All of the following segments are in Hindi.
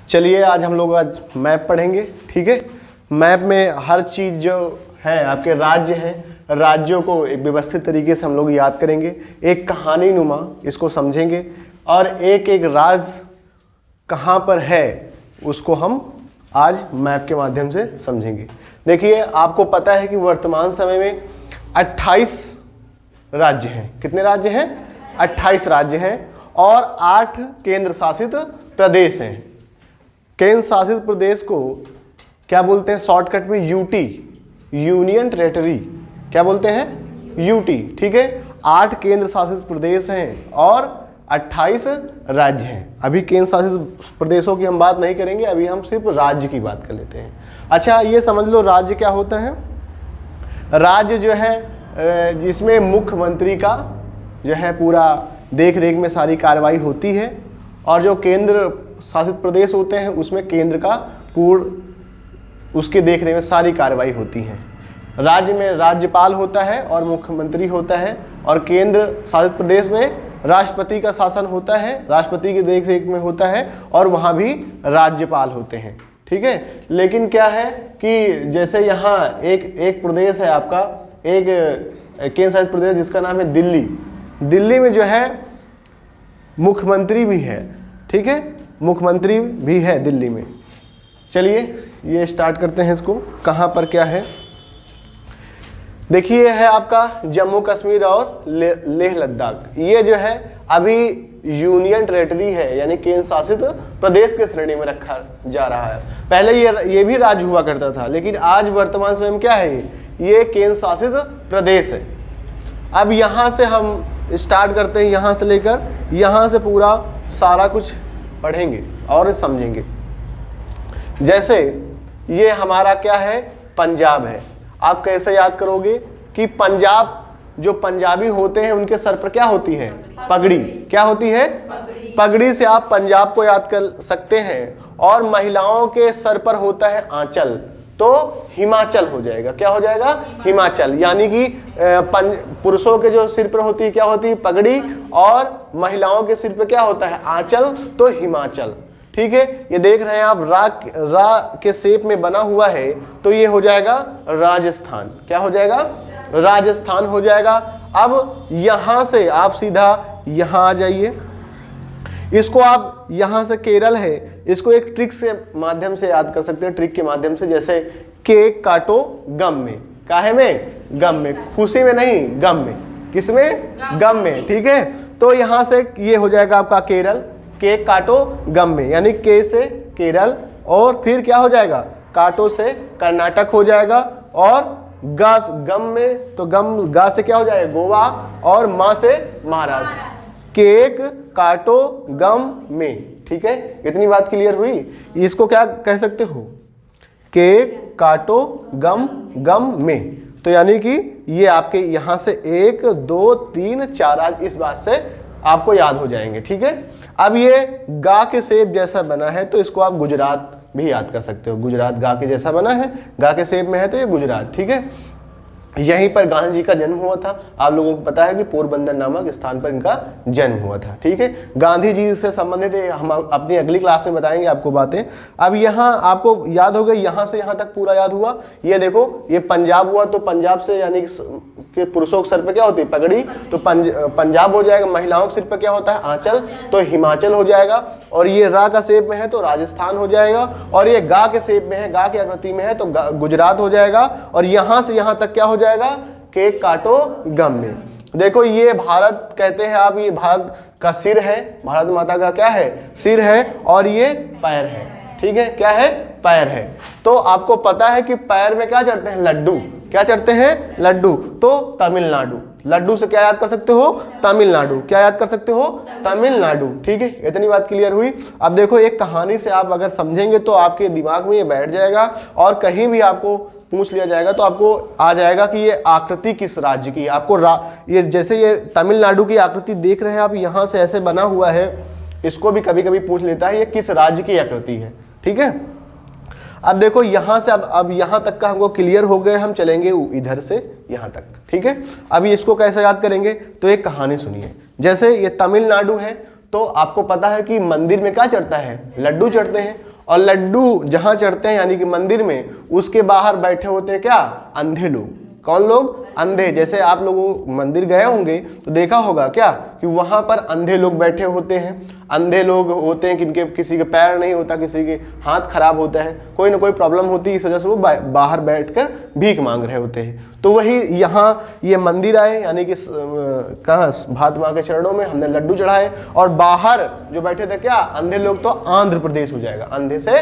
चलिए आज हम लोग आज मैप पढ़ेंगे। ठीक है, मैप में हर चीज़ जो है, आपके राज्य हैं, राज्यों को एक व्यवस्थित तरीके से हम लोग याद करेंगे, एक कहानी नुमा इसको समझेंगे और एक एक राज कहाँ पर है उसको हम आज मैप के माध्यम से समझेंगे। देखिए, आपको पता है कि वर्तमान समय में 28 राज्य हैं। कितने राज्य हैं? 28 राज्य हैं और 8 केंद्र शासित प्रदेश हैं। केंद्र शासित प्रदेश को क्या बोलते हैं? शॉर्टकट में यूटी, यूनियन टेरेटरी। क्या बोलते हैं? यूटी। ठीक है, 8 केंद्र शासित प्रदेश हैं और 28 राज्य हैं। अभी केंद्र शासित प्रदेशों की हम बात नहीं करेंगे, अभी हम सिर्फ राज्य की बात कर लेते हैं। अच्छा, ये समझ लो राज्य क्या होता है। राज्य जो है जिसमें मुख्यमंत्री का जो है पूरा देख रेख में सारी कार्रवाई होती है, और जो केंद्र शासित प्रदेश होते हैं उसमें केंद्र का पूर्ण उसके देख रेख में सारी कार्रवाई होती है। राज्य में राज्यपाल होता है और मुख्यमंत्री होता है, और केंद्र शासित प्रदेश में राष्ट्रपति का शासन होता है, राष्ट्रपति की देख रेख में होता है, और वहाँ भी राज्यपाल होते हैं। ठीक है, लेकिन क्या है कि जैसे यहाँ एक प्रदेश है आपका, एक केंद्र शासित प्रदेश जिसका नाम है दिल्ली। दिल्ली में जो है मुख्यमंत्री भी है। ठीक है, मुख्यमंत्री भी है दिल्ली में। चलिए ये स्टार्ट करते हैं इसको, कहाँ पर क्या है। देखिए, है आपका जम्मू कश्मीर और लेह लद्दाख। ये जो है अभी यूनियन टेरेटरी है, यानी केंद्र शासित प्रदेश के श्रेणी में रखा जा रहा है। पहले ये भी राज्य हुआ करता था, लेकिन आज वर्तमान समय में क्या है, ये केंद्र शासित प्रदेश है। अब यहाँ से हम स्टार्ट करते हैं, यहाँ से लेकर यहाँ से पूरा सारा कुछ पढ़ेंगे और समझेंगे। जैसे ये हमारा क्या है, पंजाब है। आप कैसे याद करोगे कि पंजाब, जो पंजाबी होते हैं उनके सर पर क्या होती है? पगड़ी। क्या होती है? पगड़ी से आप पंजाब को याद कर सकते हैं। और महिलाओं के सर पर होता है आंचल, तो हिमाचल हो जाएगा। क्या हो जाएगा? हिमाचल। यानी कि पुरुषों के जो सिर पर होती है क्या होती है? पगड़ी, और महिलाओं के सिर पर क्या होता है? आंचल, तो हिमाचल। ठीक है, ये देख रहे हैं आप रा के शेप में बना हुआ है, तो ये हो जाएगा राजस्थान। क्या हो जाएगा? राजस्थान हो जाएगा। अब यहां से आप सीधा यहां आ जाइए। इसको आप यहां से केरल है, इसको एक ट्रिक से माध्यम से याद कर सकते हैं, ट्रिक के माध्यम से। जैसे केक काटो गम में। काहे में? गम में। खुशी में नहीं, गम में। किस में? गम में। ठीक है, तो यहां से ये हो जाएगा आपका केरल। केक काटो गम में, यानी के से केरल, और फिर क्या हो जाएगा? काटो से कर्नाटक हो जाएगा, और गा गम में, तो गम गा से क्या हो जाएगा? गोवा, और माँ से महाराष्ट्र। केक काटो गम में। ठीक है, इतनी बात क्लियर हुई। इसको क्या कह सकते हो? केक काटो गम में। तो यानी कि ये आपके यहाँ से 1 2 3 4 आज इस बात से आपको याद हो जाएंगे। ठीक है, अब ये गा के शेप जैसा बना है, तो इसको आप गुजरात भी याद कर सकते हो। गुजरात गा के जैसा बना है, गा के शेप में है, तो ये गुजरात। ठीक है, यहीं पर गांधी जी का जन्म हुआ था। आप लोगों को पता है कि पोरबंदर नामक स्थान पर इनका जन्म हुआ था। ठीक है, गांधी जी से संबंधित हम अपनी अगली क्लास में बताएंगे आपको बातें। अब यहाँ आपको याद हो गया, यहाँ से यहाँ तक पूरा याद हुआ। ये देखो, ये पंजाब हुआ, तो पंजाब से यानी कि पुरुषों के सर पर क्या होती है? पगड़ी, तो पंजाब हो जाएगा। महिलाओं के सिर पर क्या होता है? आंचल, तो हिमाचल हो जाएगा। और ये रा का शेप में है तो राजस्थान हो जाएगा, और ये गा के शेप में है, गा की आकृति में है, तो गुजरात हो जाएगा। और यहाँ से यहाँ तक क्या हो जाएगा? केक काटो गम में। देखो, ये भारत कहते हैं आप, ये भारत का सिर है, भारत माता का क्या है? सिर है, और ये पैर है। ठीक है, क्या है? पैर है। तो आपको पता है कि पैर में क्या चढ़ते हैं? लड्डू। क्या चढ़ते हैं? लड्डू। तो तमिलनाडु। लड्डू से क्या याद कर सकते हो? तमिलनाडु। क्या याद कर सकते हो? तमिलनाडु। ठीक है, इतनी बात क्लियर हुई। अब देखो, एक कहानी से आप अगर समझेंगे तो आपके दिमाग में ये बैठ जाएगा, और कहीं भी आपको पूछ लिया जाएगा तो आपको आ जाएगा कि ये आकृति किस राज्य की। आपको ये जैसे ये तमिलनाडु की आकृति देख रहे हैं आप, यहाँ से ऐसे बना हुआ है, इसको भी कभी कभी पूछ लेता है ये किस राज्य की आकृति है। ठीक है, अब देखो यहाँ से अब यहाँ तक का हमको क्लियर हो गए, हम चलेंगे इधर से यहाँ तक। ठीक है, अभी इसको कैसे याद करेंगे? तो एक कहानी सुनिए। जैसे ये तमिलनाडु है, तो आपको पता है कि मंदिर में क्या चढ़ता है? लड्डू चढ़ते हैं। और लड्डू जहां चढ़ते हैं यानी कि मंदिर में, उसके बाहर बैठे होते हैं क्या, अंधे लोग। कौन लोग, अंधे। जैसे आप लोग मंदिर गए होंगे तो देखा होगा क्या कि वहां पर अंधे लोग बैठे होते हैं। अंधे लोग होते हैं किनके, किसी के पैर नहीं होता, किसी के हाथ खराब होता है, कोई ना कोई प्रॉब्लम होती है, इस वजह से वो बाहर बैठकर भीख मांग रहे होते हैं। तो वही यहाँ ये मंदिर आए, यानी कि कहाँ, भारत माँ के चरणों में हमने लड्डू चढ़ाए, और बाहर जो बैठे थे क्या, अंधे लोग, तो आंध्र प्रदेश हो जाएगा, अंधे से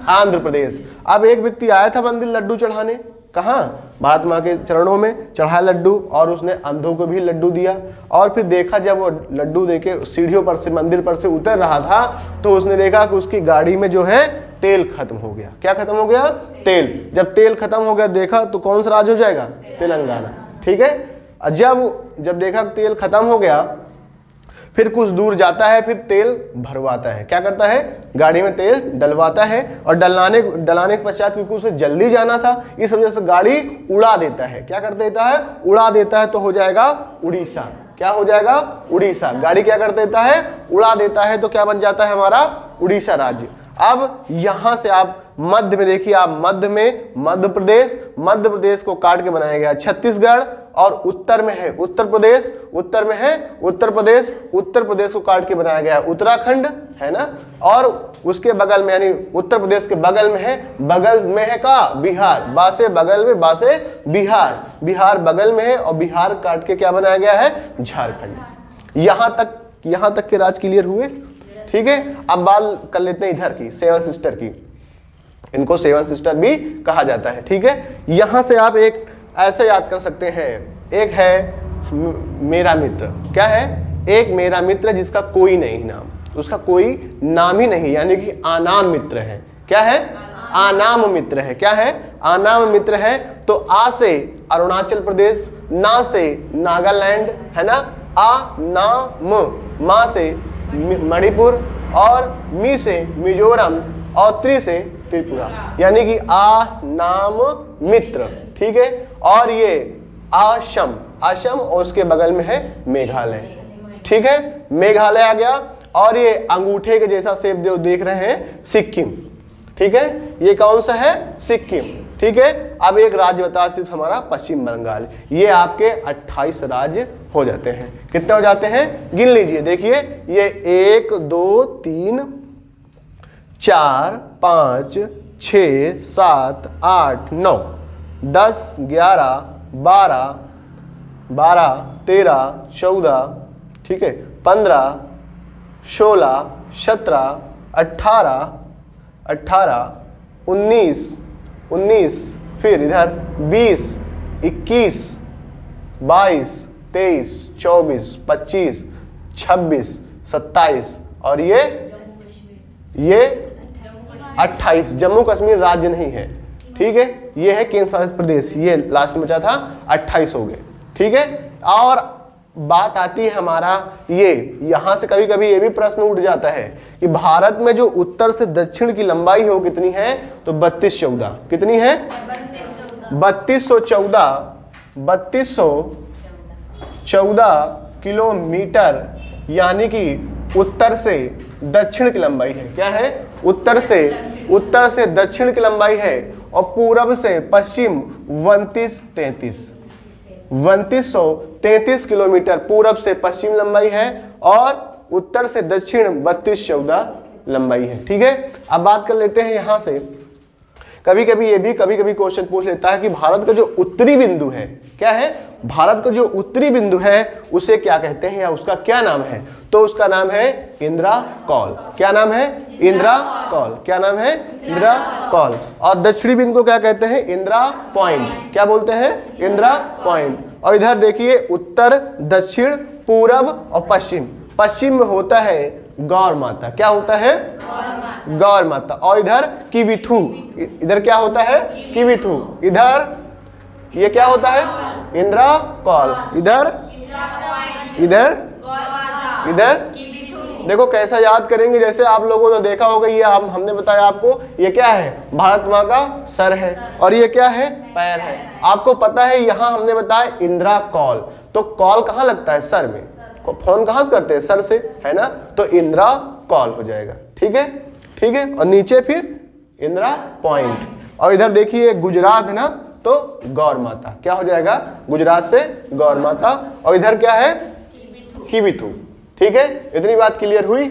आंध्र प्रदेश। अब एक व्यक्ति आया था मंदिर लड्डू चढ़ाने, कहाँ, भारत माँ के चरणों में चढ़ाया लड्डू, और उसने अंधों को भी लड्डू दिया। और फिर देखा जब वो लड्डू देके सीढ़ियों पर से, मंदिर पर से उतर रहा था, तो उसने देखा कि उसकी गाड़ी में जो है तेल खत्म हो गया। क्या खत्म हो गया, तेल। जब तेल खत्म हो गया देखा तो कौन सा राज्य हो जाएगा, तेलंगाना। ठीक है। जब देखा तेल खत्म हो गया, फिर कुछ दूर जाता है, फिर तेल भरवाता है। क्या करता है, गाड़ी में तेल डलवाता है, और डलाने के पश्चात क्योंकि उसे जल्दी जाना था, इस वजह से गाड़ी उड़ा देता है। क्या कर देता है, उड़ा देता है, तो हो जाएगा उड़ीसा। क्या हो जाएगा, उड़ीसा। गाड़ी क्या कर देता है, उड़ा देता है, तो क्या बन जाता है हमारा उड़ीसा राज्य। अब यहां से आप मध्य में देखिए, आप मध्य में मध्य प्रदेश को काट के बनाया गया छत्तीसगढ़, और उत्तर में है उत्तर प्रदेश, उत्तर में है उत्तर प्रदेश को काट के बनाया गया उत्तराखंड, है ना। और उसके बगल में, यानी उत्तर प्रदेश के बगल में है का बिहार, बासे बगल में, बासे बिहार बगल में है, और बिहार काट के क्या बनाया गया है, झारखंड। यहां तक के राज्य क्लियर हुए। ठीक है। अब बात कर लेते हैं इधर की, सेवन सिस्टर की। इनको सेवन सिस्टर भी कहा जाता है। ठीक है। यहां से आप एक ऐसे याद कर सकते हैं, एक है मेरा मित्र। क्या है, एक मेरा मित्र जिसका कोई नहीं नाम, उसका कोई नाम ही नहीं, यानी कि आनाम मित्र है। क्या है, आनाम मित्र है। क्या है, आनाम मित्र है। तो आ से अरुणाचल प्रदेश, ना से नागालैंड, है ना, आ ना म, मा से मणिपुर, और मी से मिजोरम, और त्रि से त्रिपुरा, यानी कि आ नाम मित्र। ठीक है। और ये आसम, और उसके बगल में है मेघालय। ठीक है, मेघालय आ गया। और ये अंगूठे के जैसा शेप जो देख रहे हैं, सिक्किम। ठीक है, ये कौन सा है, सिक्किम। ठीक है। अब एक राज्य बता सिर्फ हमारा पश्चिम बंगाल। ये आपके 28 राज्य हो जाते हैं। कितने हो जाते हैं, गिन लीजिए। देखिए, ये 1 2 3 4 5 6 7 8 9 10 11 12 13 14, ठीक है, 15 16 17 18 19, फिर इधर 20 21 22 23 24 25 26 27, और ये 28। जम्मू कश्मीर राज्य नहीं है। ठीक है, ये है केंद्र शासित प्रदेश। ये लास्ट में बचा था 28 हो गए। ठीक है। और बात आती है हमारा ये, यहां से कभी कभी ये भी प्रश्न उठ जाता है कि भारत में जो उत्तर से दक्षिण की लंबाई है वो कितनी है, तो 3214। कितनी है, 3214 किलोमीटर, यानी कि उत्तर से दक्षिण की लंबाई है। क्या है, उत्तर से दक्षिण की लंबाई है, और पूरब से पश्चिम 3233 किलोमीटर पूरब से पश्चिम लंबाई है, और उत्तर से दक्षिण 3214 लंबाई है। ठीक है। अब बात कर लेते हैं यहां से, कभी कभी क्वेश्चन पूछ लेता है कि भारत का जो उत्तरी बिंदु है, क्या है, भारत का जो उत्तरी बिंदु है उसे क्या कहते हैं, या उसका क्या नाम है, तो उसका नाम है इंदिरा कौल। क्या नाम है, इंदिरा कौल। क्या नाम है, इंदिरा कौल। और दक्षिणी बिंदु को क्या कहते हैं, इंदिरा पॉइंट। क्या बोलते हैं, इंदिरा पॉइंट। और इधर देखिए, उत्तर, दक्षिण, पूरब और पश्चिम। पश्चिम में होता है गौर माता। क्या होता है, गौर माता। और इधर किविथु, इधर क्या होता है, किविथु। इधर ये क्या होता है, इंदिरा कौल। इधर देखो कैसा याद करेंगे, जैसे आप लोगों ने देखा होगा, ये हमने बताया आपको, ये क्या है, भारत माँ का सर है, और ये क्या है, पैर है। आपको पता है यहाँ हमने बताया इंदिरा कौल, तो कौल कहाँ लगता है, सर में। फोन कहाँ से करते हैं, सर से, है ना, तो इंदिरा कौल हो जाएगा। ठीक है। और नीचे फिर इंदिरा पॉइंट। और इधर देखिए गुजरात है ना, तो गौर माता, क्या हो जाएगा, गुजरात से गौर माता। और इधर क्या है, किबिथु। ठीक है, इतनी बात क्लियर हुई।